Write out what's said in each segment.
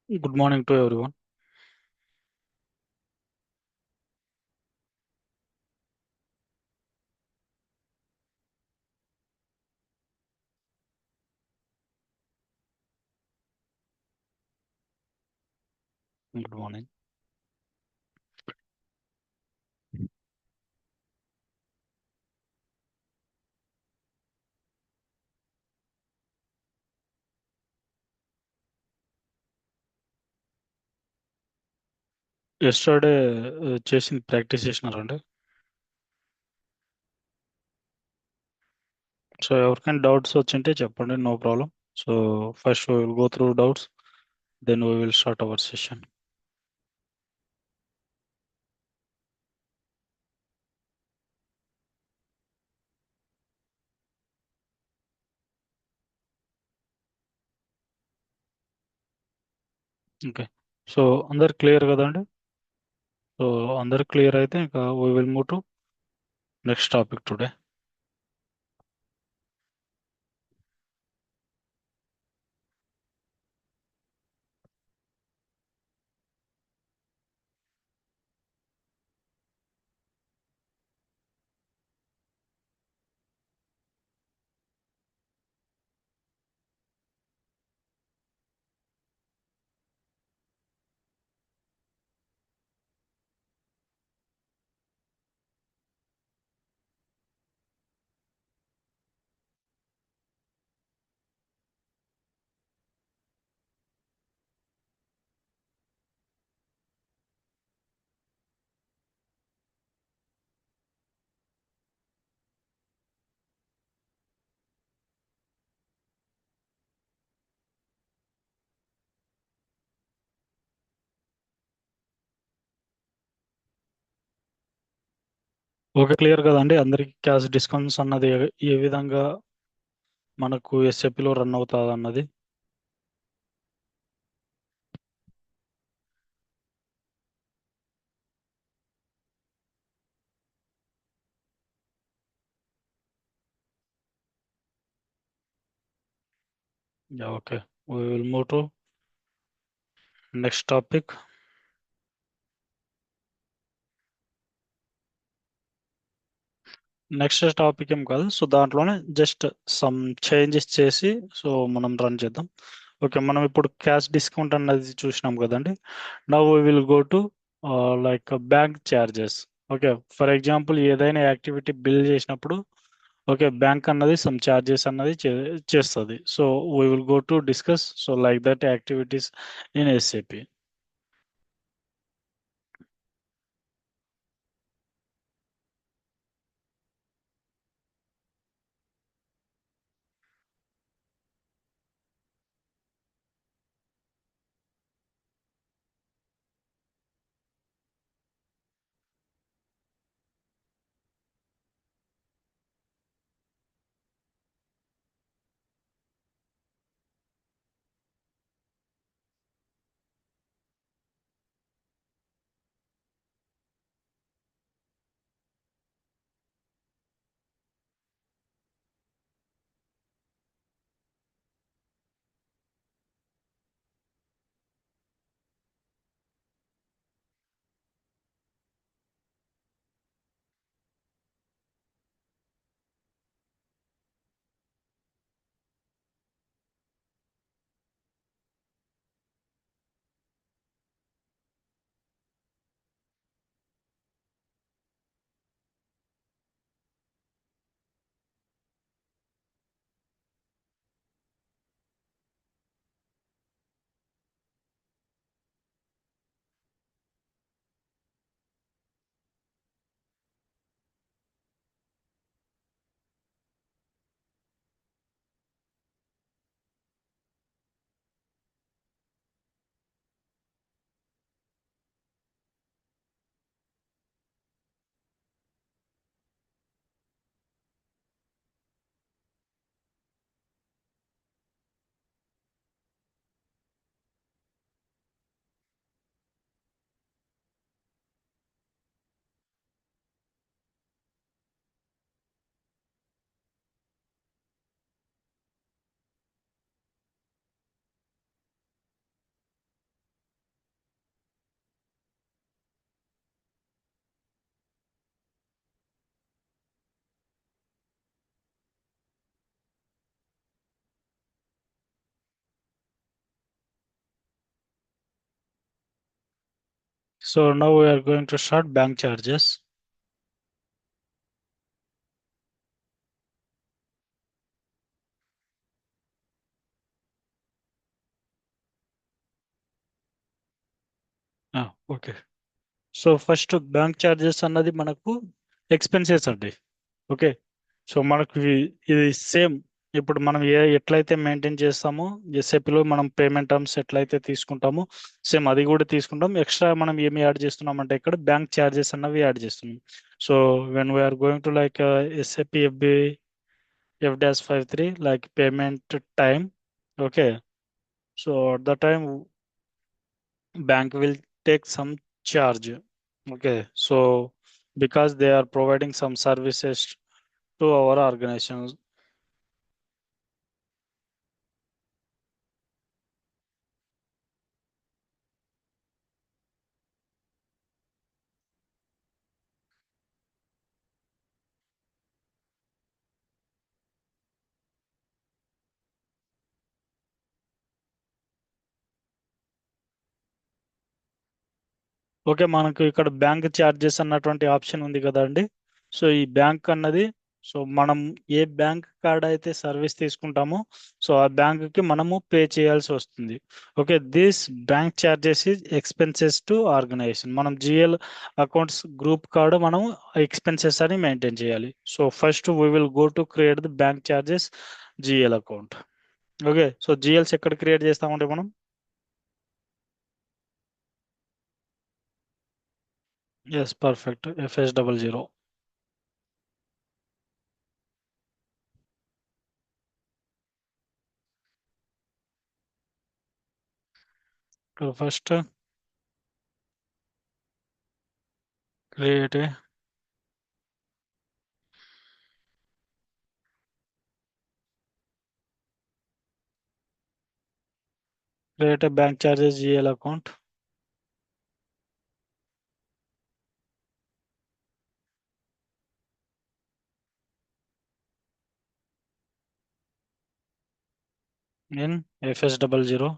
Good morning to everyone. Good morning. Yesterday చేసిన practice చేసినారండి. So ఎవరికైనా డౌట్స్ వచ్చింటే చెప్పండి, no problem. So first we will go through doubts, then we will start our session. Okay. So అందరు clear కదండి? So అందరు clear అయితే ఇంకా we will move to next topic today. Okay, clear కదండి అందరికి? క్యాష్ డిస్కౌంట్స్ అన్నది ఏ విధంగా మనకు ఎస్ఏపిలో రన్ అవుతుంది అన్నది. Okay, we will move to next topic. Next topic ఏం కాదు, సో దాంట్లోనే జస్ట్ సమ్ చేంజెస్ చేసి సో మనం రన్ చేద్దాం. ఓకే, మనం ఇప్పుడు క్యాష్ డిస్కౌంట్ అన్నది చూసినాం కదండి. Now we will go to like bank charges. Okay, for example ఏదైనా యాక్టివిటీ బిల్ చేసినప్పుడు ఓకే బ్యాంక్ అన్నది సమ్ ఛార్జెస్ అన్నది చేస్తుంది. So we will go to discuss so like that activities in SAP. So now we are going to start bank charges. Okay. So first bank charges అన్నది మనకు expenses అండి. Okay. So మనకు ఇది same ఇప్పుడు మనం ఎట్లయితే మెయింటైన్ చేస్తామో ఎస్ఐపిలో మనం పేమెంట్ టర్మ్స్ ఎట్లయితే తీసుకుంటామో సేమ్ అది కూడా తీసుకుంటాం. ఎక్స్ట్రా మనం ఏమి యాడ్ చేస్తున్నాం అంటే ఇక్కడ బ్యాంక్ ఛార్జెస్ అన్నవి యాడ్ చేస్తున్నాం. So when we are going to like SIP FB F-53 like payment time. Okay. So at the time bank will take some charge. Okay. So because they are providing some services to our organizations. Okay. మనకు ఇక్కడ bank charges అన్నటువంటి option ఉంది కదండి. So ఈ bank అన్నది so మనం ఏ bank card అయితే సర్వీస్ తీసుకుంటామో సో ఆ బ్యాంక్కి మనము పే చేయాల్సి వస్తుంది. Okay. This bank charges is expenses to organization. మనం జిఎల్ అకౌంట్స్ గ్రూప్ కార్డు మనం ఎక్స్పెన్సెస్ అని మెయింటైన్ చేయాలి. So first we will go to create the bank charges GL account. Okay. So GLs ఎక్కడ క్రియేట్ చేస్తామంటే మనం yes perfect FS00. First create a bank charges GL account. In FS00.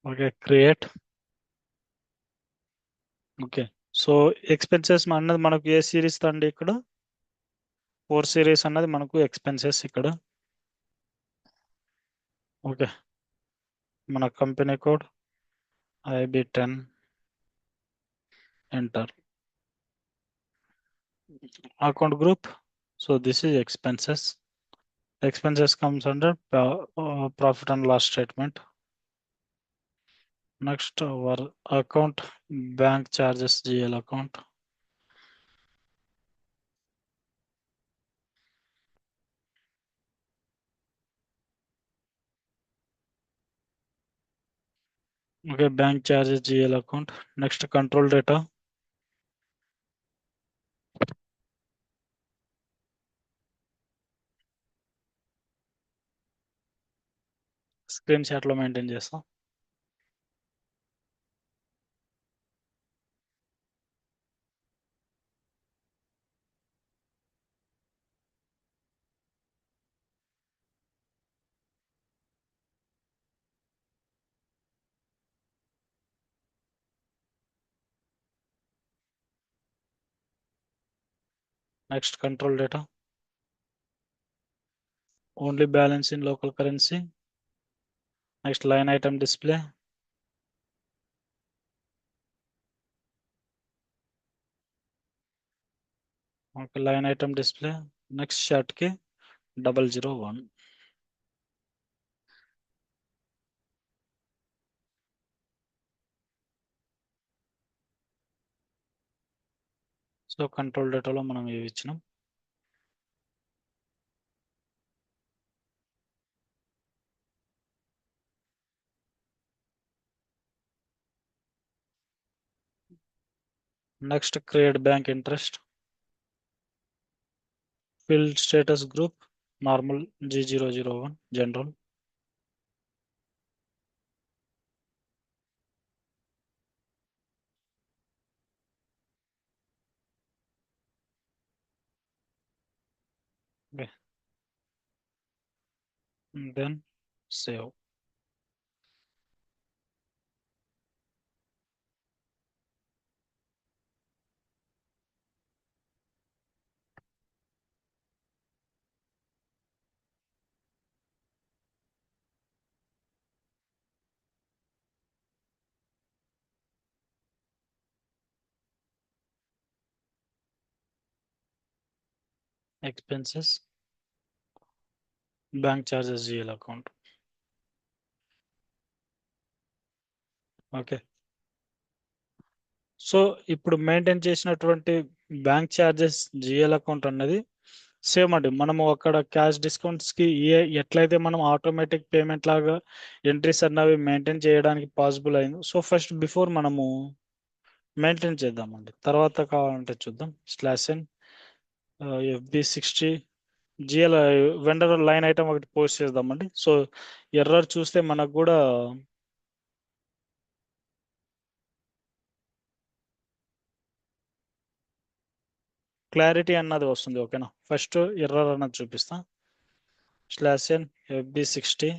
Okay, create. Okay. So expenses అన్నది మనకు ఏ series అండి ఇక్కడ 4 series అన్నది మనకు expenses ఇక్కడ. ఓకే. మన company code IB10 enter. Account group. So this is expenses. Expenses comes under profit and loss statement. Next our account bank charges GL account. Okay, bank charges GL account. Next control data. Screen shot లో maintain చేస్తాం. Next control data. Only balance in local currency. Next line item display. Okay, line item display. Next short కి 001. So control డేటాలో మనం ఇవి ఇచ్చినాం. Next create bank interest. Fill status group normal G001 general. and then save. Expenses, bank charges, GL account. Okay. So ఇప్పుడు maintain చేసినటువంటి bank charges GL account అన్నది same అండి. మనము అక్కడ క్యాష్ డిస్కౌంట్స్కి ఎట్లయితే మనం ఆటోమేటిక్ పేమెంట్ లాగా ఎంట్రీస్ అన్నవి మెయింటైన్ చేయడానికి పాసిబుల్ అయింది. సో ఫస్ట్ బిఫోర్ మనము మెయింటైన్ చేద్దామండి, తర్వాత కావాలంటే చూద్దాం. /n FB60 GL vendor line item ఒకటి పోస్ట్ చేద్దామండి. సో ఎర్రర్ చూస్తే మనకు కూడా క్లారిటీ అన్నది వస్తుంది. ఓకేనా, ఫస్ట్ ఎర్రర్ అన్నది చూపిస్తా. /n FB60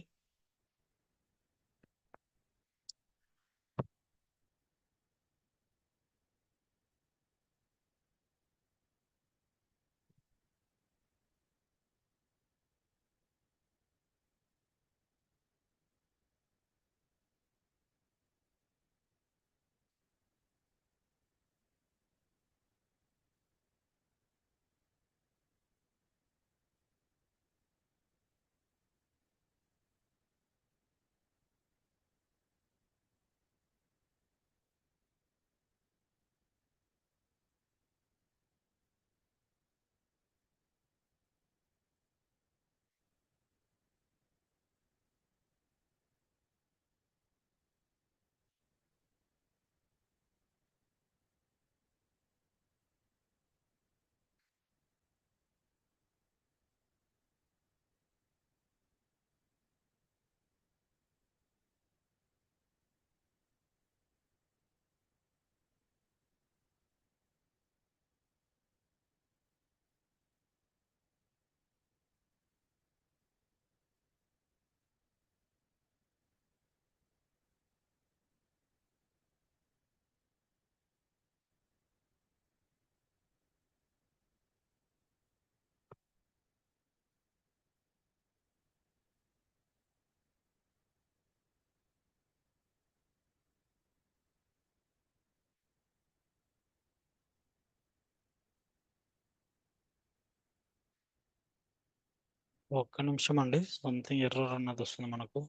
ఒక్క నిమిషం అండి, సంథింగ్ ఎర్రర్ అన్నది వస్తుంది మనకు.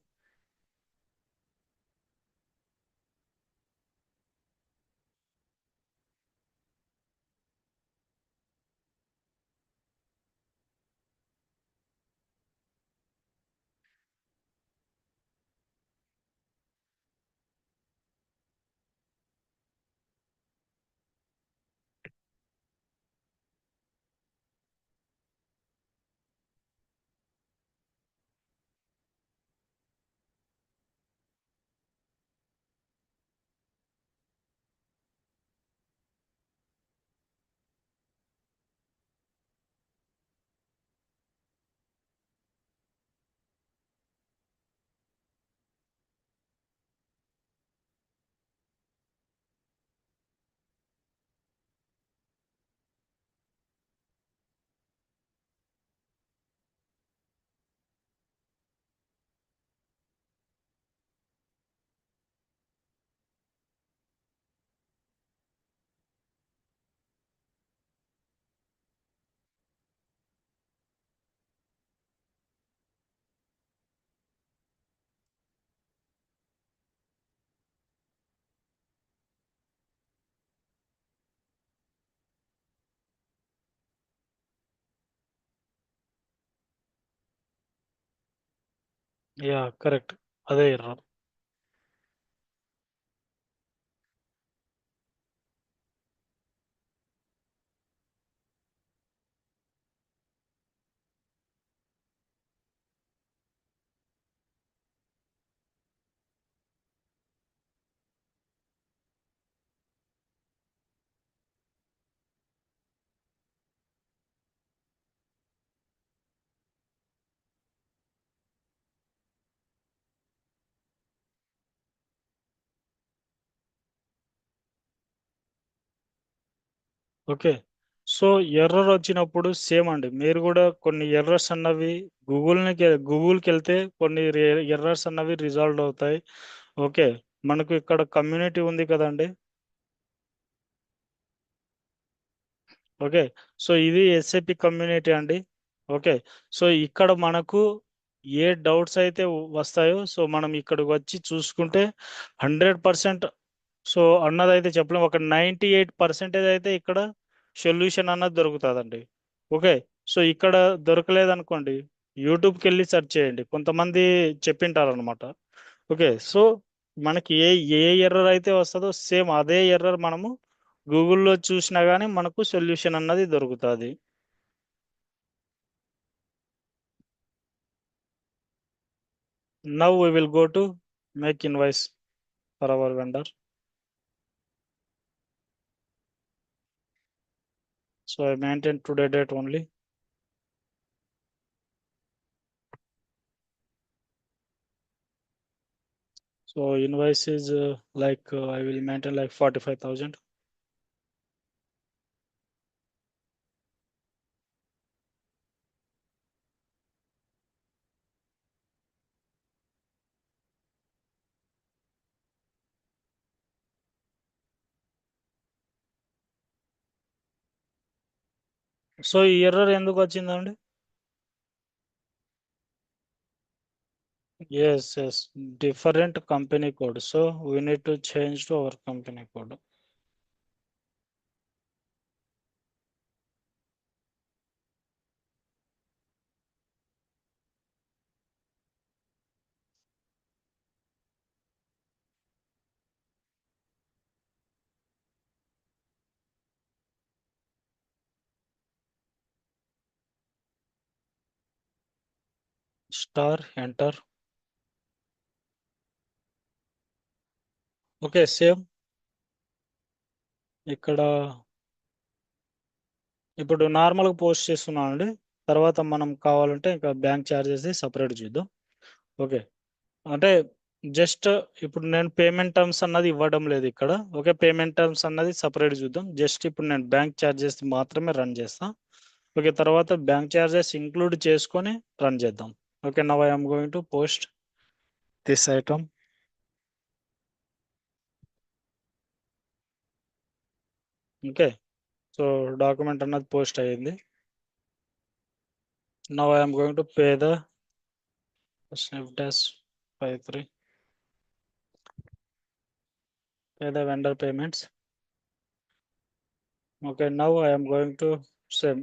యా కరెక్ట్, అదే ఎర్రర్. ఓకే. సో ఎర్రర్ వచ్చినప్పుడు సేమ్ అండి. మీరు కూడా కొన్ని ఎర్రర్స్ అన్నవి గూగుల్‌కి వెళ్తే కొన్ని ఎర్రర్స్ అన్నవి రిజాల్వ్ అవుతాయి. ఓకే. మనకు ఇక్కడ కమ్యూనిటీ ఉంది కదండీ! ఓకే. సో ఇది ఎస్ఏపి కమ్యూనిటీ అండి. ఓకే. సో ఇక్కడ మనకు ఏ డౌట్స్ అయితే వస్తాయో సో మనం ఇక్కడికి వచ్చి చూసుకుంటే 100% సో అన్నదైతే చెప్పలేం. ఒక 98% అయితే ఇక్కడ సొల్యూషన్ అన్నది దొరుకుతుందండి. ఓకే. సో ఇక్కడ దొరకలేదనుకోండి, యూట్యూబ్కి వెళ్ళి సెర్చ్ చేయండి. కొంతమంది చెప్పింటారు అనమాట. ఓకే. సో మనకి ఏ ఎర్రర్ అయితే వస్తుందో సేమ్ అదే ఎర్రర్ మనము గూగుల్లో చూసినా కానీ మనకు సొల్యూషన్ అన్నది దొరుకుతుంది. Now we will go to make invoice for our vendor. So I maintain today date only. So invoice is I will maintain like 45,000. So ఈ ఎర్రర్ ఎందుకు వచ్చిందండి? Yes, different company code. So we need to change to our company code. Star enter. Okay. Same ఇక్కడ ఇప్పుడు నార్మల్గా post చేస్తున్నాం అండి. తర్వాత మనం కావాలంటే ఇంకా బ్యాంక్ ఛార్జెస్ సపరేట్ చూద్దాం. ఓకే. అంటే జస్ట్ ఇప్పుడు నేను పేమెంట్ టర్మ్స్ అన్నది ఇవ్వడం లేదు ఇక్కడ. ఓకే. పేమెంట్ టర్మ్స్ అన్నది సపరేట్ చూద్దాం. జస్ట్ ఇప్పుడు నేను బ్యాంక్ ఛార్జెస్ మాత్రమే రన్ చేస్తా. ఓకే. తర్వాత బ్యాంక్ ఛార్జెస్ ఇంక్లూడ్ చేసుకొని రన్ చేద్దాం. Okay. Now I'm going to post this item. Okay. So document అన్నది పోస్ట్ అయ్యింది. Now I'm going to pay the sniff dash 53 pay the vendor payments. Okay. Now I'm going to same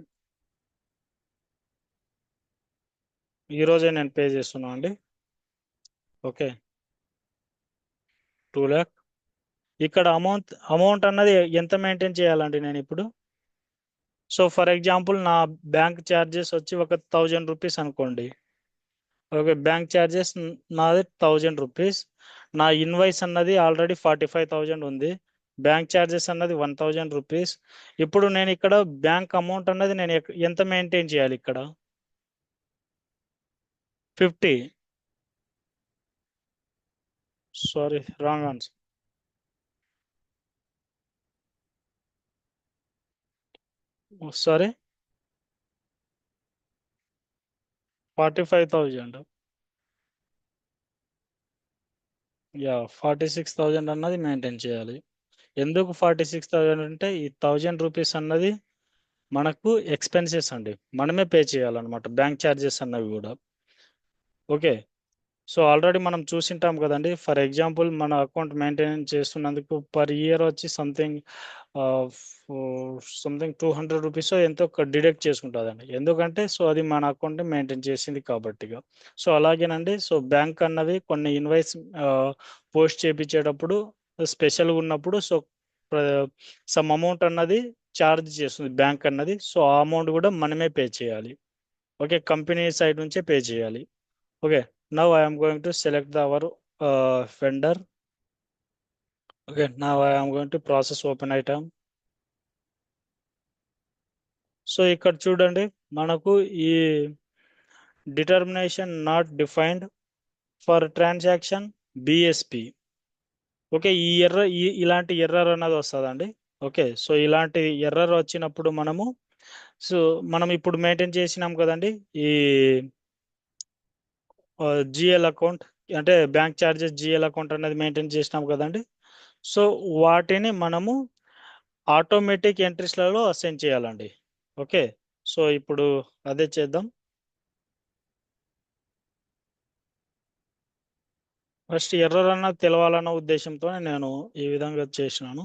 ఈ రోజే నేను pay చేస్తున్నా అండి. Okay. 2 lakh. ఇక్కడ amount అన్నది ఎంత మెయింటైన్ చేయాలండి నేను ఇప్పుడు? సో ఫర్ ఎగ్జాంపుల్ నా బ్యాంక్ ఛార్జెస్ వచ్చి ఒక 1000 రూపీస్ అనుకోండి. ఓకే. బ్యాంక్ ఛార్జెస్ నాది 1000 రూపీస్. నా ఇన్వాయిస్ అన్నది ఆల్రెడీ 45,000 ఉంది. బ్యాంక్ ఛార్జెస్ అన్నది 1000 రూపీస్. ఇప్పుడు నేను ఇక్కడ బ్యాంక్ అమౌంట్ అన్నది నేను ఎంత మెయింటైన్ చేయాలి ఇక్కడ? 50. Sorry, wrong answer. Sorry, 45,000. Yeah, 46,000 అన్నది మెయింటైన్ చేయాలి. ఎందుకు 46,000 అంటే ఈ 1000 రూపీస్ అన్నది మనకు ఎక్స్పెన్సెస్ అండి. మనమే పే చేయాలన్నమాట బ్యాంక్ ఛార్జెస్ అన్నవి కూడా. ఓకే. సో ఆల్రెడీ మనం చూసింటాం కదండి. ఫర్ ఎగ్జాంపుల్ మన అకౌంట్ మెయింటైన్ చేస్తున్నందుకు పర్ ఇయర్ వచ్చి సంథింగ్ 200 రూపీస్ ఎంతో డిడక్ట్ చేసుకుంటుందండి. ఎందుకంటే సో అది మన అకౌంట్ మెయింటైన్ చేసింది కాబట్టి. సో అలాగేనండి. సో బ్యాంక్ అన్నవి కొన్ని ఇన్వాయిస్ పోస్ట్ చేయించేటప్పుడు స్పెషల్గా ఉన్నప్పుడు సో సమ్ అమౌంట్ అన్నది ఛార్జ్ చేస్తుంది బ్యాంక్ అన్నది. సో ఆ అమౌంట్ కూడా మనమే పే చేయాలి. ఓకే. కంపెనీ సైడ్ నుంచే పే చేయాలి. Okay. Now I am going to select our vendor. Okay. Now I am going to process open item. So ఇక్కడ చూడండి మనకు ఈ determination not defined for transaction BSP. Okay. ఇలాంటి error అన్నది వస్తుందండి. Okay, so ఇలాంటి ఎర్రర్ వచ్చినప్పుడు సో మనం ఇప్పుడు మెయింటైన్ చేసినాం కదండి ఈ జిఎల్ అకౌంట్, అంటే బ్యాంక్ ఛార్జెస్ జిఎల్ అకౌంట్ అనేది మెయింటైన్ చేసినాం కదండి. సో వాటిని మనము ఆటోమేటిక్ ఎంట్రీస్లలో అసైన్ చేయాలండి. ఓకే, సో ఇప్పుడు అదే చేద్దాం. ఫస్ట్ ఎర్రర్ అన్నది తెలవాలన్న ఉద్దేశంతో నేను ఈ విధంగా చేసినాను.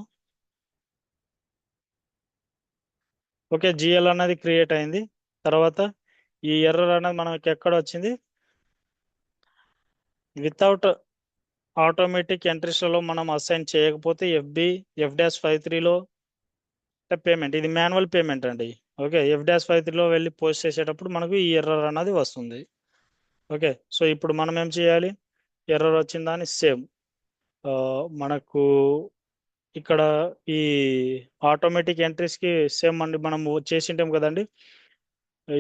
ఓకే, జిఎల్ అన్నది క్రియేట్ అయింది. తర్వాత ఈ ఎర్రర్ అన్నది మనకి ఎక్కడ వచ్చింది, వితౌట్ ఆటోమేటిక్ ఎంట్రీస్లలో మనం అసైన్ చేయకపోతే F-53లో పేమెంట్, ఇది మాన్యువల్ పేమెంట్ అండి. ఓకే, F-53లో వెళ్ళి పోస్ట్ చేసేటప్పుడు మనకు ఈ ఎర్రర్ అన్నది వస్తుంది. ఓకే, సో ఇప్పుడు మనం ఏం చేయాలి, ఎర్రర్ వచ్చిన దాన్ని సేమ్ మనకు ఇక్కడ ఈ ఆటోమేటిక్ ఎంట్రీస్కి సేమ్ అండి మనం చేసింటాం కదండి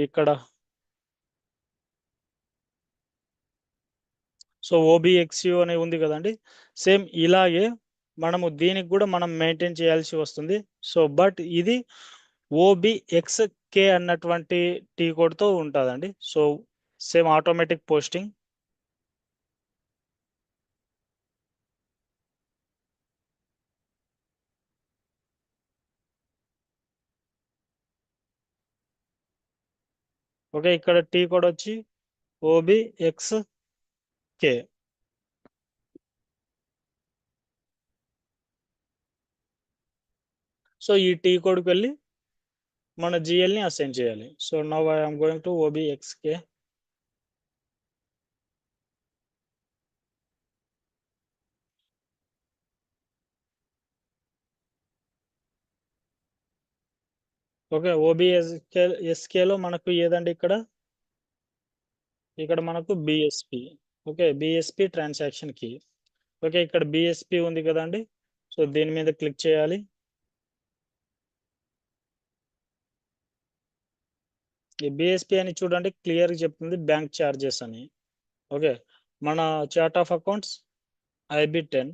ఇక్కడ. సో ఓబిఎక్స్యూ అని ఉంది కదండి, సేమ్ ఇలాగే మనము దీనికి కూడా మనం మెయింటైన్ చేయాల్సి వస్తుంది. సో బట్ ఇది OBXK అన్నటువంటి టీ కోడ్తో ఉంటుందండి. So same automatic posting. Okay, ఇక్కడ టీ కోడ్ వచ్చి OBXK. సో ఈ టీ కోడ్కి వెళ్ళి మన జిఎల్ని అసైన్ చేయాలి. So now I'm going to OBXK. Okay, OBSKలో మనకు ఏదండి ఇక్కడ, ఇక్కడ మనకు BSP. Okay, BSP transaction key. Okay, ఇక్కడ బిఎస్పి ఉంది కదండి, సో దీని మీద క్లిక్ చేయాలి. ఈ బిఎస్పి అని చూడండి క్లియర్గా చెప్తుంది బ్యాంక్ ఛార్జెస్ అని. ఓకే, మన chart of accounts IB10.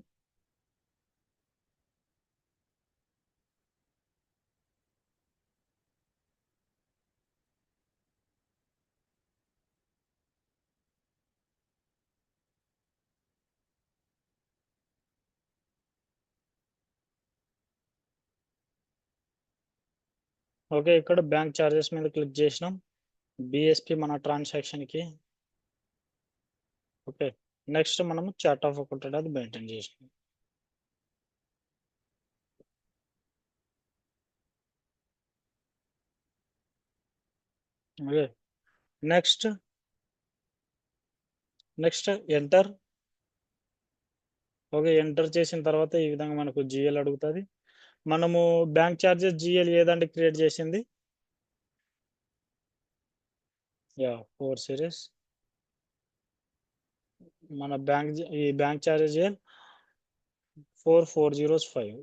Okay, ఇక్కడ బ్యాంక్ ఛార్జెస్ మీద క్లిక్ చేసినాం, బిఎస్పి మన ట్రాన్సాక్షన్కి. ఓకే, నెక్స్ట్ మనము చార్ట్ ఆఫ్ అకౌంట్ అనేది మెయింటైన్ చేసినాం. Okay, next enter. Okay, enter చేసిన తర్వాత ఈ విధంగా మనకు జిఎల్ అడుగుతుంది. మనము బ్యాంక్ ఛార్జెస్ జిఎల్ ఏదండి క్రియేట్ చేసింది, 4 సిరీస్. మన ఈ bank charges GL 4405.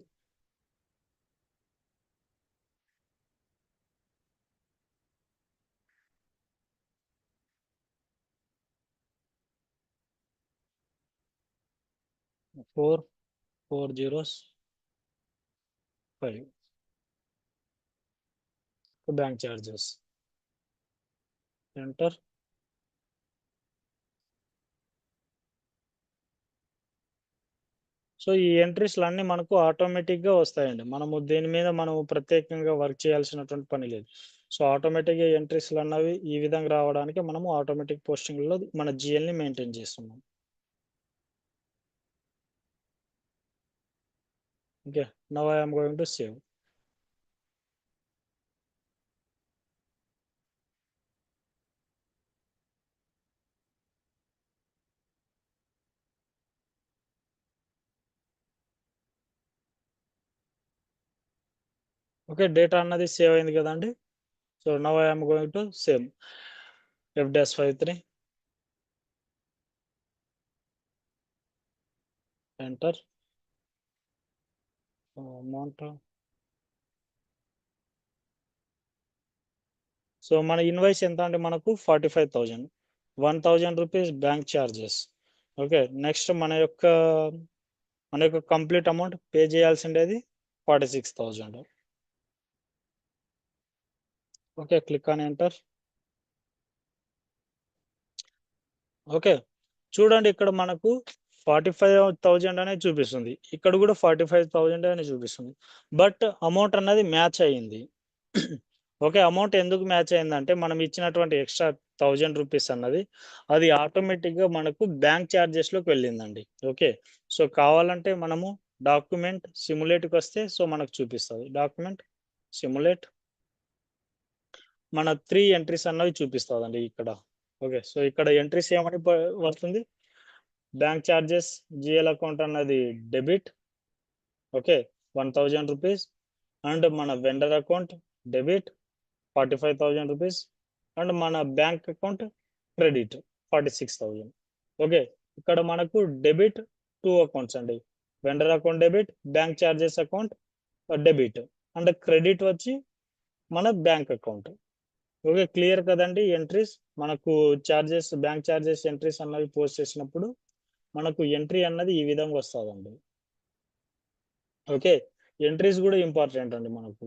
Four 405 bank charges. Enter. So ఈ ఎంట్రీస్లు అన్నీ మనకు ఆటోమేటిక్గా వస్తాయండి, మనము దీని మీద మనము ప్రత్యేకంగా వర్క్ చేయాల్సినటువంటి పని లేదు. సో ఆటోమేటిక్గా ఎంట్రీస్లు అన్నవి ఈ విధంగా రావడానికి మనము ఆటోమేటిక్ పోస్టింగ్లో మన జిఎల్ని మెయింటైన్ చేస్తున్నాం. Okay, now I'm going to save. Okay, data అన్నది సేవ్ అయింది కదండి. So now I'm going to save F-53. Enter. Amount. So మన ఇన్వాయిస్ ఎంత అంటే మనకు 45,000, 1,000 rupees bank charges. Okay, next మన యొక్క కంప్లీట్ అమౌంట్ పే చేయాల్సి ఉండేది 46,000. Okay, click on enter. Okay, చూడండి ఇక్కడ మనకు 45,000 అనేది చూపిస్తుంది, ఇక్కడ కూడా 45,000 అని చూపిస్తుంది. బట్ అమౌంట్ అన్నది మ్యాచ్ అయ్యింది. ఓకే, అమౌంట్ ఎందుకు మ్యాచ్ అయిందంటే మనం ఇచ్చినటువంటి ఎక్స్ట్రా 1,000 రూపీస్ అన్నది అది ఆటోమేటిక్గా మనకు బ్యాంక్ ఛార్జెస్లోకి వెళ్ళిందండి. ఓకే, సో కావాలంటే మనము డాక్యుమెంట్ సిమ్యులేట్కి వస్తే సో మనకు చూపిస్తుంది. డాక్యుమెంట్ సిమ్యులేట్ మన 3 ఎంట్రీస్ అన్నవి చూపిస్తుందండి ఇక్కడ. ఓకే, సో ఇక్కడ ఎంట్రీస్ ఏమని వస్తుంది, బ్యాంక్ ఛార్జెస్ జిఎల్ అకౌంట్ అన్నది డెబిట్. Okay, 1,000 rupees. అండ్ మన vendor account debit 45,000 rupees. And మన బ్యాంక్ అకౌంట్ క్రెడిట్ 46,000. ఓకే, ఇక్కడ మనకు డెబిట్ 2 అకౌంట్స్ అండి, vendor account debit, bank charges account debit, and credit వచ్చి మన బ్యాంక్ అకౌంట్. ఓకే, క్లియర్ కదండి. Entries మనకు చార్జెస్, బ్యాంక్ చార్జెస్ ఎంట్రీస్ అన్నవి పోస్ట్ చేసినప్పుడు మనకు ఎంట్రీ అన్నది ఈ విధంగా వస్తుందండి. ఓకే, ఎంట్రీస్ కూడా ఇంపార్టెంట్ అండి మనకు.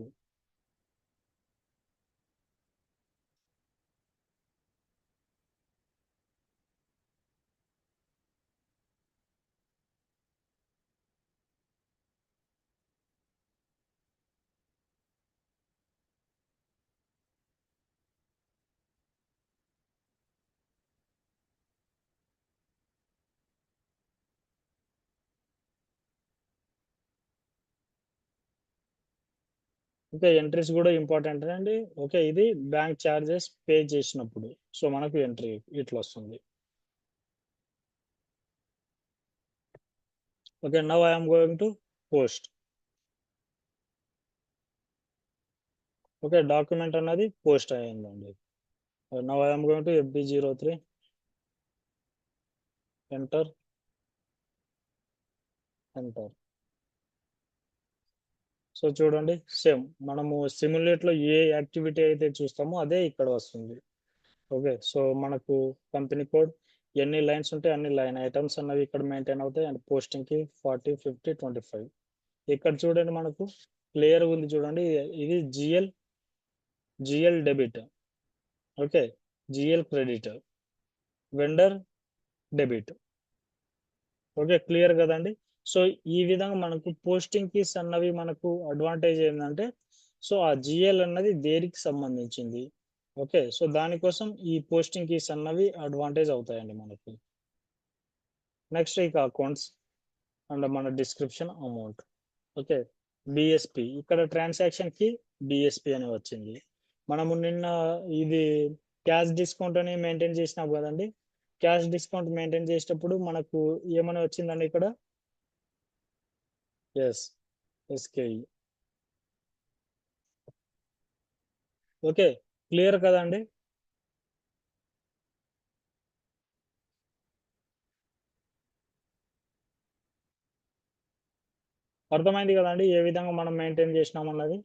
ఓకే, ఎంట్రీస్ కూడా ఇంపార్టెంట్ అండి. ఓకే, ఇది బ్యాంక్ చార్జెస్ పే చేసినప్పుడు సో మనకు ఎంట్రీ ఇట్లా వస్తుంది. Okay, now I'm going to post. Okay, document అన్నది పోస్ట్ అయ్యిందండి. Now I'm going to FB03, enter enter. So చూడండి, సేమ్ మనము సిమ్యులేట్ లో ఏ యాక్టివిటీ అయితే చూస్తామో అదే ఇక్కడ వస్తుంది. ఓకే, సో మనకు కంపెనీ కోడ్ ఎన్ని లైన్స్ ఉంటే అన్ని లైన్ ఐటమ్స్ అన్నవి ఇక్కడ మెయింటైన్ అవుతాయి. అండ్ పోస్టింగ్ కి 40, 50, 25. ఇక్కడ చూడండి మనకు క్లియర్ ఉంది చూడండి, ఇది GL debit. Okay, GL credit, vendor debit. Okay, clear కదండి. సో ఈ విధంగా మనకు పోస్టింగ్ కీస్ అన్నవి మనకు అడ్వాంటేజ్ ఏంటంటే సో ఆ జిఎల్ అన్నది దేనికి సంబంధించింది. ఓకే, సో దానికోసం ఈ పోస్టింగ్ కీస్ అన్నవి అడ్వాంటేజ్ అవుతాయండి మనకి. నెక్స్ట్ ఇక అకౌంట్స్ అండ్ మన డిస్క్రిప్షన్ అమౌంట్. ఓకే, బిఎస్పి ఇక్కడ ట్రాన్సాక్షన్ కి బిఎస్పి అని వచ్చింది. మనము నిన్న ఇది క్యాష్ డిస్కౌంట్ అని మెయింటైన్ చేసినాం కదండి. క్యాష్ డిస్కౌంట్ మెయింటైన్ చేసేటప్పుడు మనకు ఏమని వచ్చిందండి ఇక్కడ, ఎస్ ఎస్కేఈ. ఓకే, క్లియర్ కదండి. అర్థమైంది కదండి ఏ విధంగా మనం మెయింటైన్ చేసినాం అన్నది.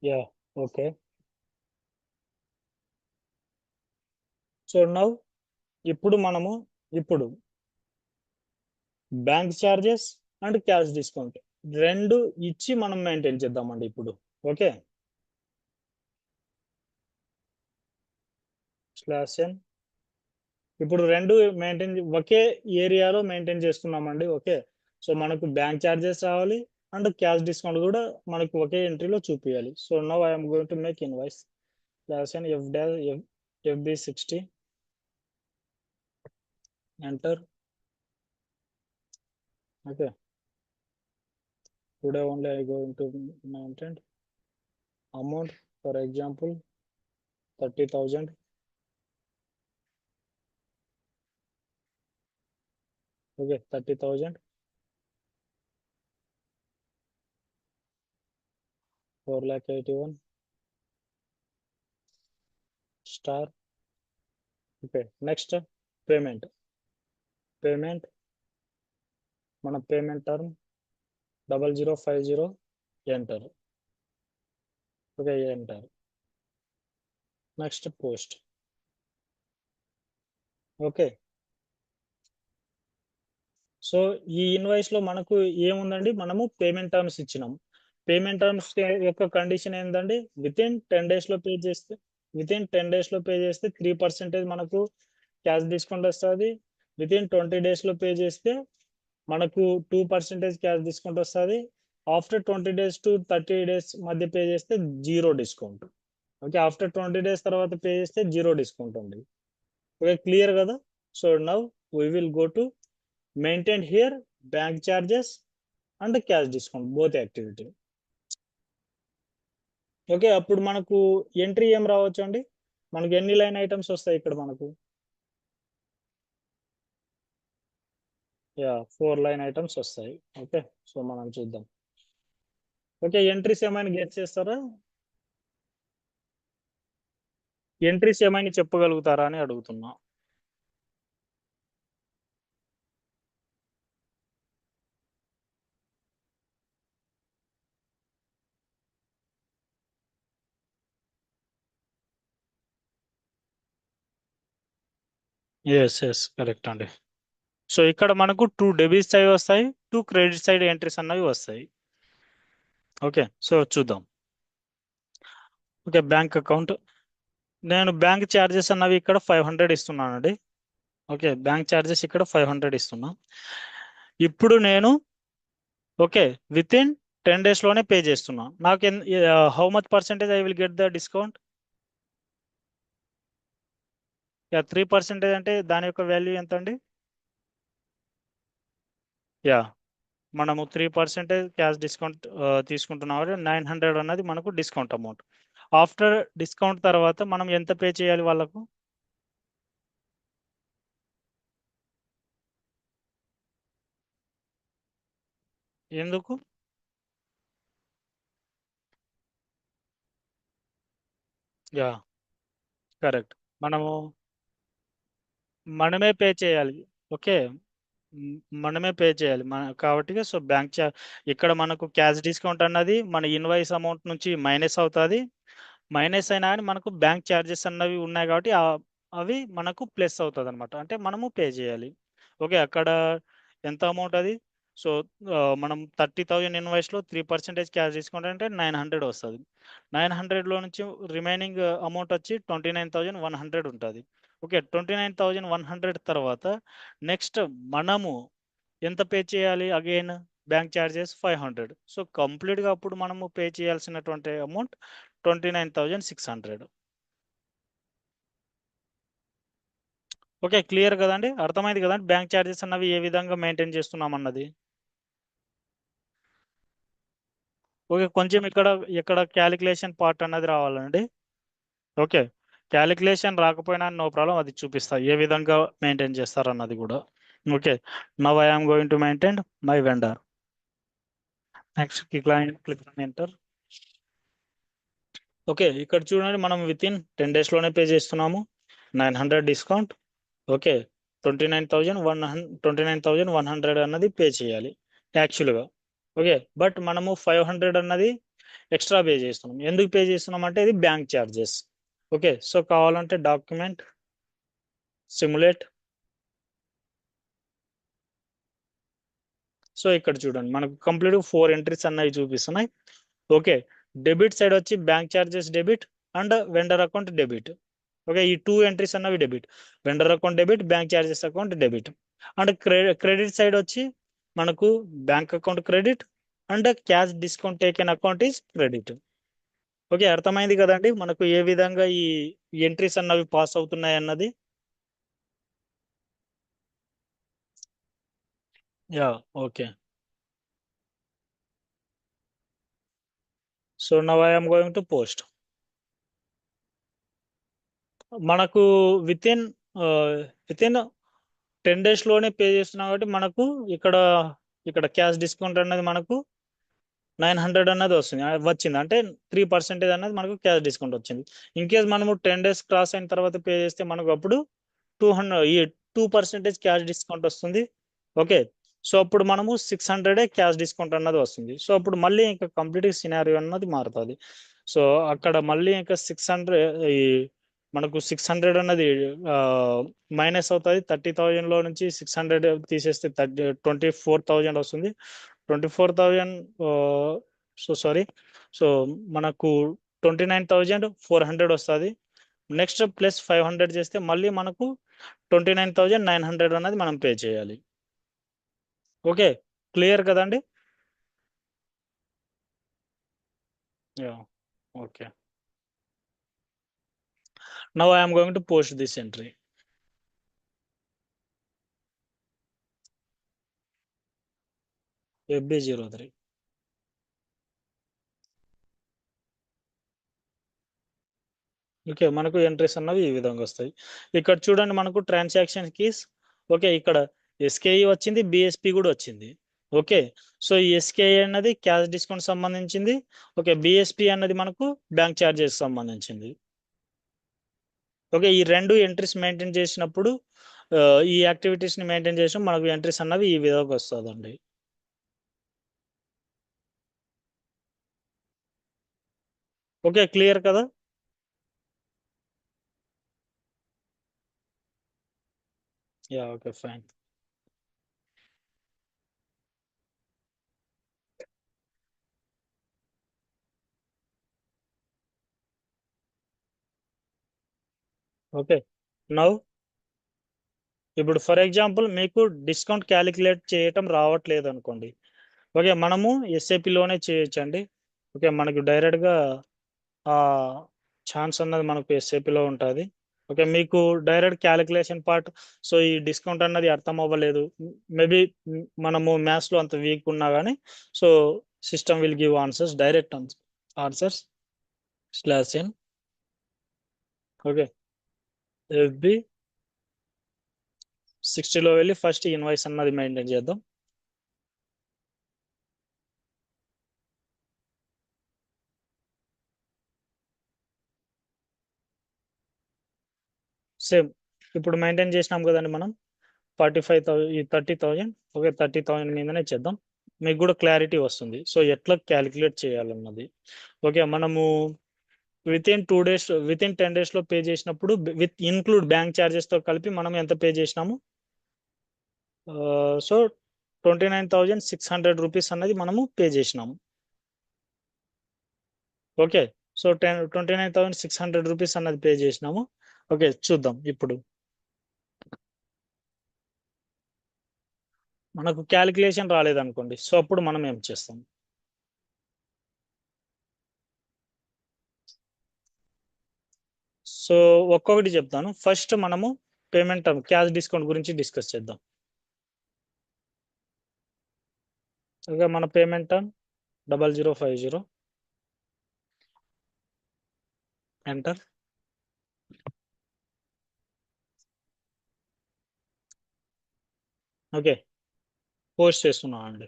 Yeah, okay. సో నౌ ఇప్పుడు మనము ఇప్పుడు bank charges and cash discount రెండు ఇచ్చి మనం మెయింటైన్ చేద్దామండి ఇప్పుడు. ఓకే, /n ఇప్పుడు రెండు మెయింటైన్ ఒకే ఏరియాలో మెయింటైన్ చేస్తున్నామండి. ఓకే, సో మనకు బ్యాంక్ చార్జెస్ రావాలి అండ్ క్యాష్ డిస్కౌంట్ కూడా మనకు ఒకే ఎంట్రీలో చూపించాలి. So now I'm going to make invoice /n FB60, enter. Okay, today only I going to maintain amount, for example 30,000. Okay, 30,000, 4,81,000. Star. Okay, next payment. మన payment term 0050 enter. Okay, enter. Next post. Okay, so ఈ invoice లో మనకు ఏముందండి, మనము payment terms ఇచ్చినాం. Payment terms యొక్క condition ఏంటండి, within 10 days లో పే చేస్తే 10 days లో పే చేస్తే 3% మనకు క్యాష్ డిస్కౌంట్ వస్తుంది. విత్ ఇన్ 20 days లో పే చేస్తే మనకు 2% క్యాష్ డిస్కౌంట్ వస్తుంది. ఆఫ్టర్ 20 days to 30 days మధ్య పే చేస్తే 0 డిస్కౌంట్. ఓకే, ఆఫ్టర్ 20 days తర్వాత పే చేస్తే 0 డిస్కౌంట్ ఉంది. ఓకే, క్లియర్ కదా. So now we will go to maintain here bank charges and cash discount both activity. Okay, అప్పుడు మనకు entry ఏం రావచ్చు అండి, మనకు ఎన్ని లైన్ ఐటమ్స్ వస్తాయి ఇక్కడ మనకు? యా, 4 లైన్ ఐటమ్స్ వస్తాయి. ఓకే, సో మనం చూద్దాం. ఓకే, ఎంట్రీస్ ఏమైనా గెట్ చేస్తారా? ఎంట్రీస్ ఏమైనా చెప్పగలుగుతారా అని అడుగుతున్నా. ఎస్ కరెక్ట్ అండి. సో ఇక్కడ మనకు 2 డెబిట్ సైడ్ వస్తాయి, 2 క్రెడిట్ సైడ్ ఎంట్రీస్ అన్నవి వస్తాయి. ఓకే, సో చూద్దాం. Okay, bank account. నేను బ్యాంక్ ఛార్జెస్ అన్నవి ఇక్కడ 500 ఇస్తున్నానండి. ఓకే, బ్యాంక్ ఛార్జెస్ ఇక్కడ 500 ఇస్తున్నా. ఇప్పుడు నేను ఓకే విత్ ఇన్ 10 days లోనే పే చేస్తున్నా. నాకు how much percentage I will get the discount? 3% అంటే దాని యొక్క వాల్యూ ఎంత అండి? యా, మనము 3% క్యాష్ డిస్కౌంట్ తీసుకుంటున్నాం. 900 అన్నది మనకు డిస్కౌంట్ అమౌంట్. ఆఫ్టర్ డిస్కౌంట్ తర్వాత మనం ఎంత పే చేయాలి వాళ్ళకు? ఎందుకు? Yeah, correct. మనము మనమే పే చేయాలి. ఓకే, మనమే పే చేయాలి కాబట్టి సో బ్యాంక్ ఇక్కడ మనకు క్యాష్ డిస్కౌంట్ అన్నది మన ఇన్వాయిస్ అమౌంట్ నుంచి మైనస్ అవుతుంది. మైనస్ అయినా కానీ మనకు బ్యాంక్ ఛార్జెస్ అన్నవి ఉన్నాయి కాబట్టి అవి మనకు ప్లస్ అవుతుంది అనమాట, అంటే మనము పే చేయాలి. ఓకే, అక్కడ ఎంత అమౌంట్ అది? సో మనం 30,000 ఇన్వాయిస్లో 3% క్యాష్ డిస్కౌంట్ అంటే 900 వస్తుంది. 900లో నుంచి రిమైనింగ్ అమౌంట్ వచ్చి 29,100 ఉంటుంది. ఓకే, 29,100 తర్వాత నెక్స్ట్ మనము ఎంత పే చేయాలి? Again bank charges 500. సో కంప్లీట్గా అప్పుడు మనము పే చేయాల్సినటువంటి అమౌంట్ 29,600. ఓకే, క్లియర్ కదండి, అర్థమైంది కదండి బ్యాంక్ ఛార్జెస్ అన్నవి ఏ విధంగా మెయింటైన్ చేస్తున్నాం అన్నది. ఓకే, కొంచెం ఇక్కడ క్యాలిక్యులేషన్ పార్ట్ అన్నది రావాలండి. ఓకే, క్యాలిక్యులేషన్ రాకపోయినా నో ప్రాబ్లం, అది చూపిస్తా ఏ విధంగా మెయింటైన్ చేస్తారు అన్నది కూడా. Okay, now I am going to maintain my vendor. Next click enter. Okay, ఇక్కడ చూడండి మనం విత్ ఇన్ 10 days లోనే పే చేస్తున్నాము. 900 డిస్కౌంట్. ఓకే, 29,100 అన్నది పే చేయాలి యాక్చువల్గా. ఓకే, బట్ మనము 500 అన్నది ఎక్స్ట్రా పే చేస్తున్నాం. ఎందుకు పే చేస్తున్నాం అంటే ఇది బ్యాంక్ ఛార్జెస్. ఓకే, సో కావాలంటే డాక్యుమెంట్ సిమ్యులేట్. సో ఇక్కడ చూడండి మనకు కంప్లీట్ 4 ఎంట్రీస్ అన్నవి చూపిస్తున్నాయి. ఓకే, డెబిట్ సైడ్ వచ్చి bank charges debit and vendor account debit. Okay, ఈ 2 ఎంట్రీస్ అన్నవి debit. Vendor account debit, bank charges account debit. And credit side వచ్చి మనకు bank account credit and cash discount taken account is credit. Okay, అర్థమైంది కదండి మనకు ఏ విధంగా ఈ entries అన్నవి పాస్ అవుతున్నాయి అన్నది. Yeah, okay. So now I am going to post. మనకు within within 10 days లోనే పే చేస్తున్నాం కాబట్టి మనకు ఇక్కడ క్యాష్ డిస్కౌంట్ అనేది మనకు 900 అన్నది వచ్చింది అంటే 3% అనేది మనకు క్యాష్ డిస్కౌంట్ వచ్చింది. ఇన్ కేస్ మనము 10 days క్రాస్ అయిన తర్వాత పే చేస్తే మనకు అప్పుడు 2% క్యాష్ డిస్కౌంట్ వస్తుంది. ఓకే, సో అప్పుడు మనము 600 క్యాష్ డిస్కౌంట్ అన్నది వస్తుంది. సో అప్పుడు మళ్ళీ ఇంకా కంప్లీట్ సినారియో అన్నది మారుతుంది. సో అక్కడ మళ్ళీ ఇంకా 600 ఈ మనకు 600 అన్నది మైనస్ అవుతుంది. 30,000 లో నుంచి 600 తీసేస్తే 24,000 వస్తుంది. 24,000 సో సారీ, సో మనకు 29,400 వస్తుంది. నెక్స్ట్ ప్లస్ 500 చేస్తే మళ్ళీ మనకు 29,900 అనేది మనం పే చేయాలి. ఓకే, క్లియర్ కదండి? Yeah, okay. Now I'm going to post this entry. FB03. Okay, మనకు ఎంట్రీస్ అన్నవి ఈ విధంగా వస్తాయి. ఇక్కడ చూడండి మనకు ట్రాన్సాక్షన్ కీస్. ఓకే, ఇక్కడ SKE వచ్చింది, BSP కూడా వచ్చింది. ఓకే, సో ఈ SKE అన్నది క్యాష్ డిస్కౌంట్ సంబంధించింది. ఓకే, BSP అన్నది మనకు బ్యాంక్ ఛార్జెస్ సంబంధించింది. ఓకే, ఈ రెండు ఎంట్రీస్ మెయింటైన్ చేసినప్పుడు ఈ యాక్టివిటీస్ ని మెయింటైన్ చేసిన మనకు ఎంట్రీస్ అన్నవి ఈ విధంగా వస్తుందండి. ఓకే, క్లియర్ కదా? Yeah, okay, fine. Okay, now ఇప్పుడు ఫర్ ఎగ్జాంపుల్ మీకు డిస్కౌంట్ క్యాలిక్యులేట్ చేయటం రావట్లేదు అనుకోండి. ఓకే, మనము SAPలోనే చేయొచ్చండి. ఓకే, మనకు డైరెక్ట్గా ఆ ఛాన్స్ అన్నది మనకు SAPలో ఉంటుంది. ఓకే, మీకు డైరెక్ట్ క్యాలిక్యులేషన్ పార్ట్, సో ఈ డిస్కౌంట్ అన్నది అర్థం అవ్వలేదు, మేబీ మనము మ్యాథ్స్లో అంత వీక్ ఉన్నా కానీ, so system will give answers, direct answers /n. Okay, FB60లో వెళ్ళి ఫస్ట్ ఇన్వాయిస్ అన్నది మెయింటైన్ చేద్దాం. సేమ్ ఇప్పుడు మెయింటైన్ చేసినాం కదండి మనం 45,000 ఈ 30,000. ఓకే, 30,000 మీదనే చేద్దాం, మీకు కూడా క్లారిటీ వస్తుంది సో ఎట్లా క్యాలిక్యులేట్ చేయాలన్నది. ఓకే, మనము విత్ ఇన్ 10 days లో పే చేసినప్పుడు విత్ ఇన్క్లూడ్ బ్యాంక్ ఛార్జెస్ తో కలిపి మనం ఎంత పే చేసినాము, సో 29,600 అన్నది మనము పే చేసినాము. ఓకే, సో 29,600 అన్నది పే చేసినాము. ఓకే, చూద్దాం ఇప్పుడు మనకు క్యాలిక్యులేషన్ రాలేదనుకోండి, సో అప్పుడు మనం ఏం చేస్తాం. సో ఒక్కొక్కటి చెప్తాను. ఫస్ట్ మనము పేమెంట్ క్యాష్ డిస్కౌంట్ గురించి డిస్కస్ చేద్దాం. ఓకే, మన పేమెంట్ 0050 ఎంటర్. ఓకే, పోస్ట్ చేస్తున్నాం అండి.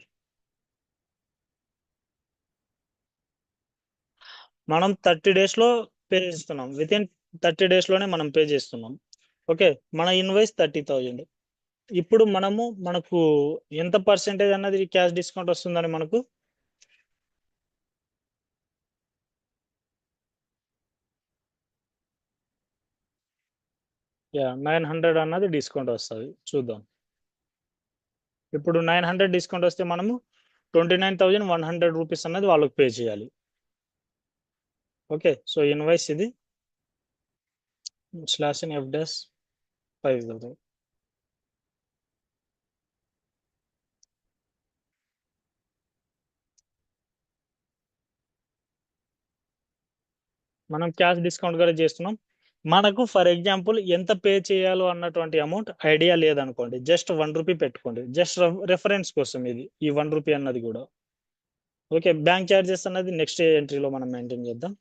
మనం 30 days లో పే చేస్తున్నాం, విత్ ఇన్ 30 days లోనే మనం పే చేస్తున్నాం. ఓకే, మన ఇన్వాయిస్ 30,000. ఇప్పుడు మనకు ఎంత పర్సెంటేజ్ అన్నది క్యాష్ డిస్కౌంట్ వస్తుందని మనకు యా 900 అన్నది డిస్కౌంట్ వస్తుంది. చూద్దాం ఇప్పుడు 900 డిస్కౌంట్ వస్తే మనము 29,100 అన్నది వాళ్ళకి పే చేయాలి. ఓకే, సో ఇన్వాయిస్ ఇది /n F-5. మనం క్యాష్ డిస్కౌంట్ కూడా చేస్తున్నాం. మనకు ఫర్ ఎగ్జాంపుల్ ఎంత పే చేయాలో అన్నటువంటి అమౌంట్ ఐడియా లేదనుకోండి, జస్ట్ ₹1 పెట్టుకోండి, జస్ట్ రెఫరెన్స్ కోసం ఇది ఈ ₹1 అన్నది కూడా. ఓకే, బ్యాంక్ ఛార్జెస్ అన్నది నెక్స్ట్ ఎంట్రీలో మనం మెయింటైన్ చేద్దాం.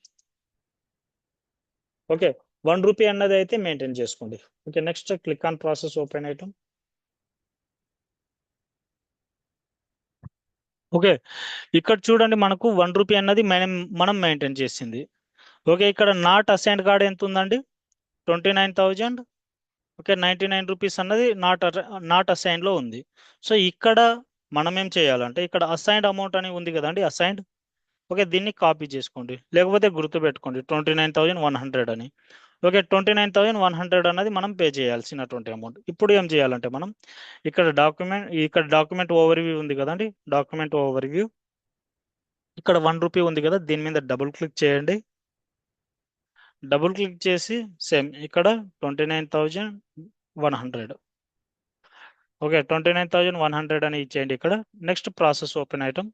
ఓకే, ₹1 అన్నది అయితే మెయింటైన్ చేసుకోండి. Okay, next click on process open item. Okay, ఇక్కడ చూడండి మనకు 1 రూపీ అన్నది మనం మెయింటైన్ చేసింది. ఓకే, ఇక్కడ నాట్ అసైన్డ్ కార్డ్ ఎంత ఉందండి? 29,000. ఓకే, 99 రూపీస్ అన్నది నాట్ అసైన్లో ఉంది. సో ఇక్కడ మనం ఏం చేయాలంటే ఇక్కడ అసైన్డ్ అమౌంట్ అని ఉంది కదండి, అసైన్డ్. ఓకే, దీన్ని కాపీ చేసుకోండి, లేకపోతే గుర్తుపెట్టుకోండి 29,100 అని. ఓకే, 29,100 అన్నది మనం పే చేయాల్సినటువంటి అమౌంట్. ఇప్పుడు ఏం చేయాలంటే మనం ఇక్కడ డాక్యుమెంట్ ఓవర్వ్యూ ఉంది కదండి, డాక్యుమెంట్ ఓవర్వ్యూ. ఇక్కడ 1 రూపీ ఉంది కదా, దీని మీద డబుల్ క్లిక్ చేయండి. డబుల్ క్లిక్ చేసి సేమ్ ఇక్కడ 29,100. ఓకే, 29,100 అని ఇచ్చేయండి ఇక్కడ. Next process open item.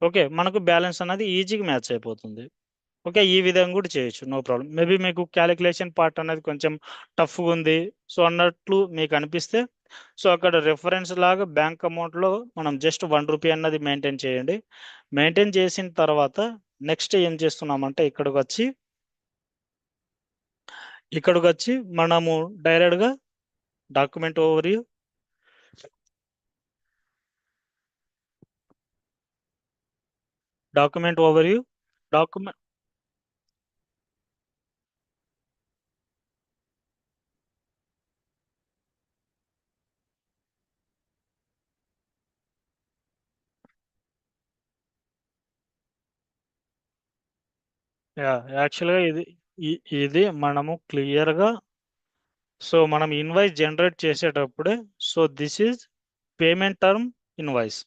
Okay, మనకు బ్యాలెన్స్ అనేది ఈజీగా మ్యాచ్ అయిపోతుంది. ఓకే, ఈ విధంగా కూడా చేయొచ్చు, నో ప్రాబ్లం. మేబీ మీకు క్యాలిక్యులేషన్ పార్ట్ అనేది కొంచెం టఫ్గా ఉంది సో అన్నట్లు మీకు అనిపిస్తే, సో అక్కడ రెఫరెన్స్ లాగా బ్యాంక్ అమౌంట్లో మనం జస్ట్ 1 రూపీ అన్నది మెయింటైన్ చేయండి. మెయింటైన్ చేసిన తర్వాత నెక్స్ట్ ఏం చేస్తున్నామంటే ఇక్కడికి వచ్చి మనము డైరెక్ట్గా document overview, document overview, document యాక్చువల్గా ఇది మనము క్లియర్గా, సో మనం ఇన్వాయిస్ జనరేట్ చేసేటప్పుడే, so this is payment term invoice.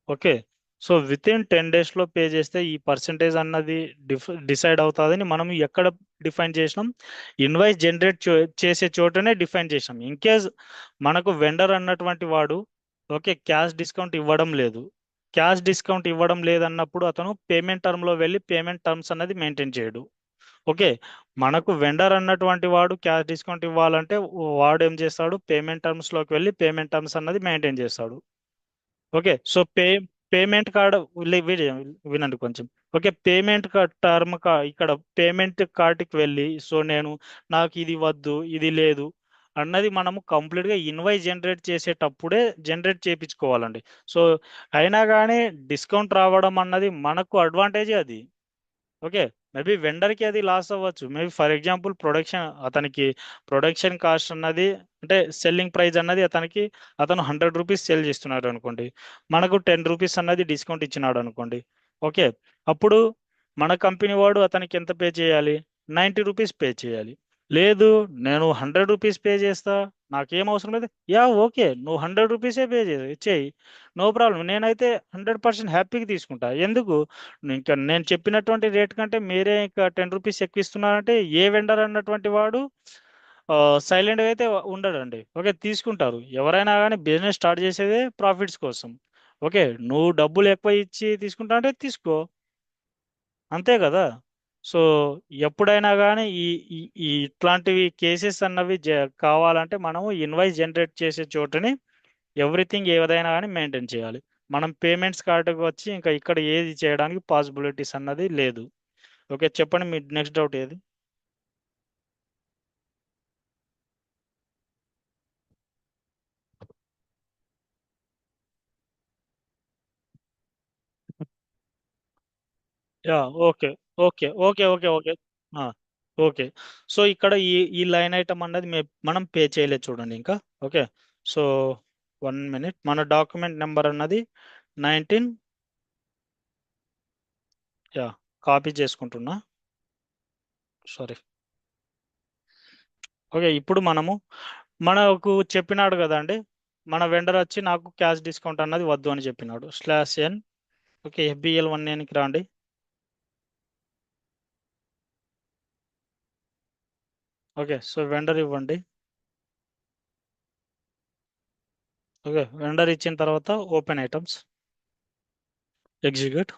Okay, so with in 10 డేస్లో పే చేస్తే ఈ పర్సంటేజ్ అన్నది డిసైడ్ అవుతుందని మనం ఎక్కడ డిఫైన్ చేసినాం? ఇన్వాయిస్ జనరేట్ చేసే చోటనే డిఫైన్ చేసినాం. ఇన్ కేస్ మనకు వెండర్ అన్నటువంటి వాడు ఓకే క్యాష్ డిస్కౌంట్ ఇవ్వడం లేదు, అన్నప్పుడు అతను పేమెంట్ టర్మ్లో వెళ్ళి పేమెంట్ టర్మ్స్ అన్నది మెయింటైన్ చేయడు. ఓకే, మనకు వెండర్ అన్నటువంటి వాడు క్యాష్ డిస్కౌంట్ ఇవ్వాలంటే వాడు ఏం చేస్తాడు? పేమెంట్ టర్మ్స్లోకి వెళ్ళి పేమెంట్ టర్మ్స్ అన్నది మెయింటైన్ చేస్తాడు. ఓకే, సో పేమెంట్ కార్డ్ వినండి కొంచెం. ఓకే, పేమెంట్ టర్మ్ ఇక్కడ పేమెంట్ కార్డ్కి వెళ్ళి సో నాకు ఇది వద్దు, ఇది లేదు అన్నది మనము కంప్లీట్గా ఇన్వాయిస్ జనరేట్ చేసేటప్పుడే జనరేట్ చేయించుకోవాలండి. సో అయినా కానీ డిస్కౌంట్ రావడం అన్నది మనకు అడ్వాంటేజే అది. ఓకే, మేబీ వెండర్కి అది లాస్ అవ్వచ్చు. మేబీ ఫర్ ఎగ్జాంపుల్ అతనికి ప్రొడక్షన్ కాస్ట్ అన్నది అంటే సెల్లింగ్ ప్రైస్ అన్నది అతను 100 రూపీస్ సేల్ చేస్తున్నాడు అనుకోండి, మనకు 10 రూపీస్ అన్నది డిస్కౌంట్ ఇచ్చినాడు అనుకోండి. ఓకే, అప్పుడు మన కంపెనీ వాడు అతనికి ఎంత పే చేయాలి? 90 రూపీస్ పే చేయాలి. లేదు, నేను 100 రూపీస్ పే చేస్తా, నాకేం అవసరం లేదు. ఓకే, నువ్వు 100 రూపీసే పే చేయి, నో ప్రాబ్లం. నేనైతే 100% హ్యాపీగా తీసుకుంటా. ఎందుకు? ఇంకా నేను చెప్పినటువంటి రేట్ కంటే మీరే ఇంకా 10 రూపీస్ ఎక్కువ ఇస్తున్నారంటే ఏ వెండర్ అన్నటువంటి వాడు సైలెంట్గా అయితే ఉండడండి. ఓకే, తీసుకుంటారు. ఎవరైనా కానీ బిజినెస్ స్టార్ట్ చేసేదే ప్రాఫిట్స్ కోసం. ఓకే, నువ్వు డబ్బులు ఎక్కువ ఇచ్చి తీసుకుంటా అంటే తీసుకో, అంతే కదా. సో ఎప్పుడైనా కానీ ఈ ఈ ఈ ఇట్లాంటివి కేసెస్ అన్నవి కావాలంటే మనము ఇన్వాయిస్ జనరేట్ చేసే చోటని ఎవ్రీథింగ్ ఏదైనా కానీ మెయింటైన్ చేయాలి. మనం పేమెంట్స్ కార్డుకి వచ్చి ఇంకా ఇక్కడ ఏది చేయడానికి పాసిబిలిటీస్ అన్నది లేదు. ఓకే, చెప్పండి మీ నెక్స్ట్ డౌట్ ఏది? Yeah, okay okay okay okay okay. Okay, so ఇక్కడ ఈ ఈ లైన్ ఐటమ్ అన్నది మనం పే చేయలేదు చూడండి ఇంకా. ఓకే, సో 1 మినిట్, మన డాక్యుమెంట్ నెంబర్ అన్నది 19. యా, కాపీ చేసుకుంటున్నా, సారీ. ఓకే, ఇప్పుడు మనకు చెప్పినాడు కదండి, మన వెండర్ వచ్చి నాకు క్యాష్ డిస్కౌంట్ అన్నది వద్దు అని చెప్పినాడు. /n. ఓకే, FBL1Nకి రాండి. ఓకే, సో వెండర్ ఇవ్వండి. ఓకే, వెండర్ ఇచ్చిన తర్వాత ఓపెన్ ఐటమ్స్, ఎగ్జిక్యూట్.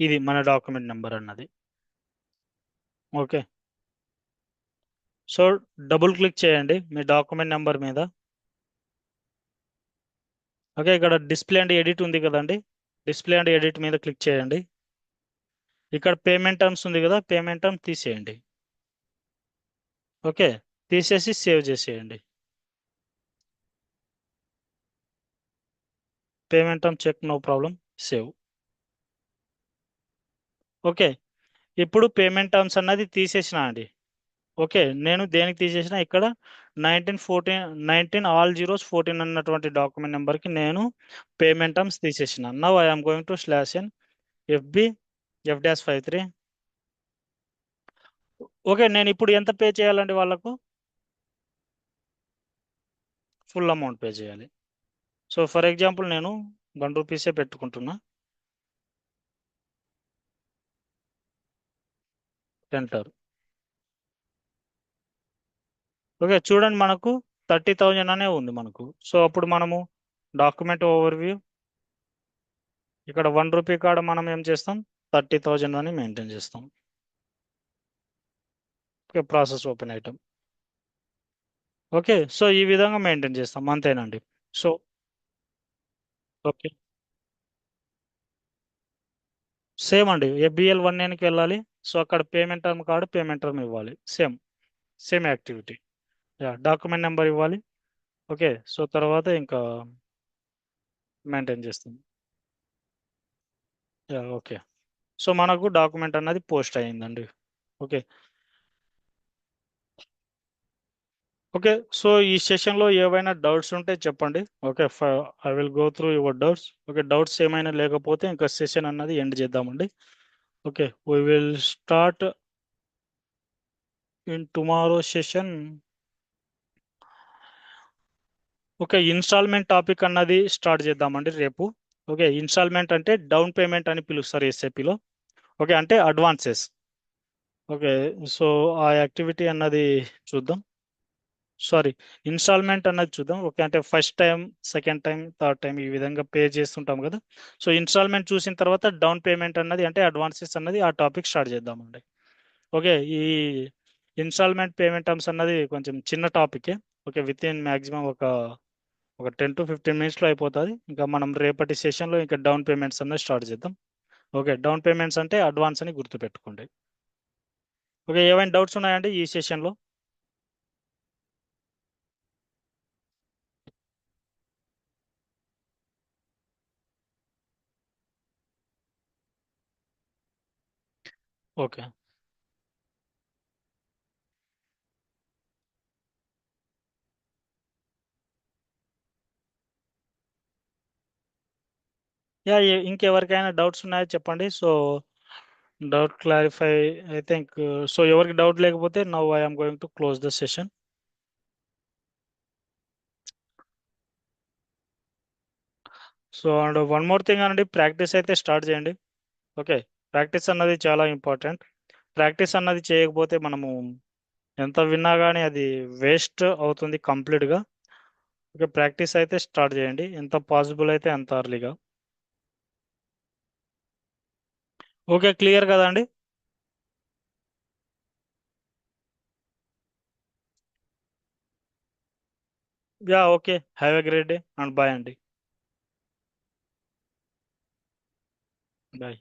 ఇది మన డాక్యుమెంట్ నెంబర్ అన్నది. ఓకే, సో డబుల్ క్లిక్ చేయండి మీ డాక్యుమెంట్ నెంబర్ మీద. ఓకే, ఇక్కడ డిస్ప్లే అండ్ ఎడిట్ ఉంది కదండి, డిస్ప్లే అండ్ ఎడిట్ మీద క్లిక్ చేయండి. ఇక్కడ పేమెంట్ టర్మ్స్ ఉంది కదా, పేమెంట్ టర్మ్ తీసేయండి. ఓకే, తీసేసి సేవ్ చేసేయండి. Payment term check, no problem, save. Okay, ఇప్పుడు పేమెంట్ టర్మ్స్ అన్నది తీసేసిన అండి. ఓకే, నేను దేనికి తీసేసిన ఇక్కడ 19 అన్నటువంటి డాక్యుమెంట్ నెంబర్కి నేను పేమెంట్ టర్మ్స్ తీసేసిన. Now I'm going to slash in FB F-53. Okay, నేను ఇప్పుడు ఎంత పే చేయాలండి వాళ్ళకు? ఫుల్ అమౌంట్ పే చేయాలి. సో ఫర్ ఎగ్జాంపుల్ నేను ₹1 పెట్టుకుంటున్నా. ఎంటర్. ఓకే, చూడండి మనకు 30,000 అనే ఉంది మనకు. సో అప్పుడు మనము డాక్యుమెంట్ ఓవర్వ్యూ, ఇక్కడ ₹1 కాడ మనం ఏం చేస్తాం, 30,000 అని మెయింటైన్ చేస్తాం. Okay, process open item. Okay, so ఈ విధంగా మెయింటైన్ చేస్తాం, అంతేనండి. సో ఓకే, సేమ్ అండి. ABL 1Nకి వెళ్ళాలి. సో అక్కడ payment term card, payment term ఇవ్వాలి. Same, same activity. Yeah, document number ఇవ్వాలి. ఓకే, సో తర్వాత ఇంకా మెయింటైన్ చేస్తాం. Yeah, okay. సో మనకు డాక్యుమెంట్ అన్నది పోస్ట్ అయ్యిందండి. ఓకే. ఓకే, సో ఈ సెషన్లో ఏవైనా డౌట్స్ ఉంటే చెప్పండి. Okay, I will go through your doubts. Okay, doubts ఏమైనా లేకపోతే ఇంకా సెషన్ అన్నది ఎండ్ చేద్దామండి. Okay, we will start in tomorrow session. Okay, installment topic అన్నది స్టార్ట్ చేద్దామండి రేపు. ఓకే, ఇన్స్టాల్మెంట్ అంటే డౌన్ పేమెంట్ అని పిలుస్తారు ఎస్ఏపిలో. ఓకే, అంటే అడ్వాన్సెస్. ఓకే, సో ఆ యాక్టివిటీ అన్నది చూద్దాం. సారీ, ఇన్స్టాల్మెంట్ అన్నది చూద్దాం. ఓకే, అంటే first time, second time, third time ఈ విధంగా పే చేస్తుంటాం కదా. సో ఇన్స్టాల్మెంట్ చూసిన తర్వాత డౌన్ పేమెంట్ అన్నది అంటే అడ్వాన్సెస్ అన్నది ఆ టాపిక్ స్టార్ట్ చేద్దామండి. ఓకే, ఈ ఇన్స్టాల్మెంట్ పేమెంట్ టర్మ్స్ అన్నది కొంచెం చిన్న టాపికే. ఓకే, విత్ ఇన్ మ్యాక్సిమం ఒక 10 to 15 మినిట్స్లో అయిపోతుంది. ఇంకా మనం రేపటి సెషన్లో ఇంకా డౌన్ పేమెంట్స్ అన్నది స్టార్ట్ చేద్దాం. ఓకే, డౌన్ పేమెంట్స్ అంటే అడ్వాన్స్ అని గుర్తుపెట్టుకోండి. ఓకే, ఏమైనా డౌట్స్ ఉన్నాయండి ఈ సెషన్లో? ఓకే. యా, ఇంకెవరికైనా డౌట్స్ ఉన్నాయో చెప్పండి. So doubt clarify, I think. So ఎవరికి డౌట్ లేకపోతే now I'm going to close the session. So and one more thing అండి, ప్రాక్టీస్ అయితే స్టార్ట్ చేయండి. ఓకే, ప్రాక్టీస్ అన్నది చాలా ఇంపార్టెంట్. ప్రాక్టీస్ అన్నది చేయకపోతే మనము ఎంత విన్నా కానీ అది వేస్ట్ అవుతుంది కంప్లీట్గా. ఓకే, ప్రాక్టీస్ అయితే స్టార్ట్ చేయండి ఎంత పాసిబుల్ అయితే అంత అర్లీగా. ఓకే, క్లియర్ కదా అండి? Yeah, okay, have a great day and bye అండి. బాయ్.